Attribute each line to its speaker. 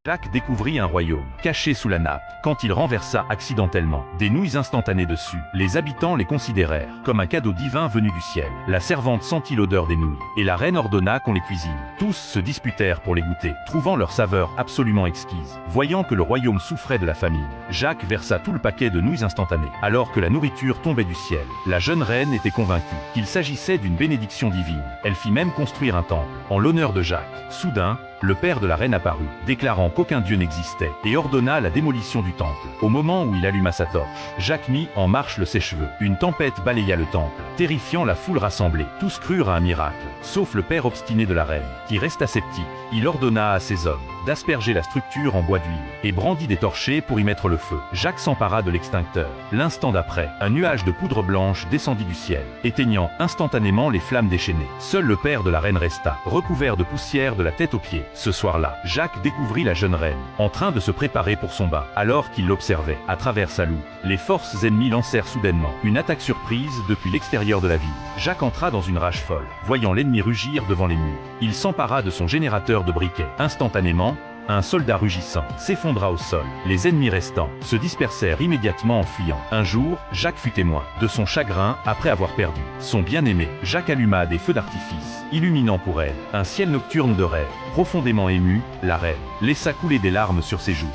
Speaker 1: Jacques découvrit un royaume, caché sous la nappe, quand il renversa accidentellement des nouilles instantanées dessus. Les habitants les considérèrent comme un cadeau divin venu du ciel. La servante sentit l'odeur des nouilles, et la reine ordonna qu'on les cuisine. Tous se disputèrent pour les goûter, trouvant leur saveur absolument exquise. Voyant que le royaume souffrait de la famine, Jacques versa tout le paquet de nouilles instantanées. Alors que la nourriture tombait du ciel, la jeune reine était convaincue qu'il s'agissait d'une bénédiction divine. Elle fit même construire un temple en l'honneur de Jacques. Soudain, le père de la reine apparut, déclarant qu'aucun dieu n'existait, et ordonna la démolition du temple. Au moment où il alluma sa torche, Jacques mit en marche le sèche-cheveux. Une tempête balaya le temple, terrifiant la foule rassemblée. Tous crurent à un miracle, sauf le père obstiné de la reine, qui resta sceptique. Il ordonna à ses hommes d'asperger la structure en bois d'huile, et brandit des torchers pour y mettre le feu. Jacques s'empara de l'extincteur. L'instant d'après, un nuage de poudre blanche descendit du ciel, éteignant instantanément les flammes déchaînées. Seul le père de la reine resta, recouvert de poussière de la tête aux pieds. Ce soir-là, Jacques découvrit la jeune reine, en train de se préparer pour son bain. Alors qu'il l'observait, à travers sa loupe, les forces ennemies lancèrent soudainement une attaque surprise depuis l'extérieur de la ville. Jacques entra dans une rage folle, voyant l'ennemi rugir devant les murs. Il s'empara de son générateur de briquets. Instantanément, un soldat rugissant s'effondra au sol. Les ennemis restants se dispersèrent immédiatement en fuyant. Un jour, Jacques fut témoin de son chagrin après avoir perdu son bien-aimé. Jacques alluma des feux d'artifice, illuminant pour elle un ciel nocturne de rêve. Profondément émue, la reine laissa couler des larmes sur ses joues.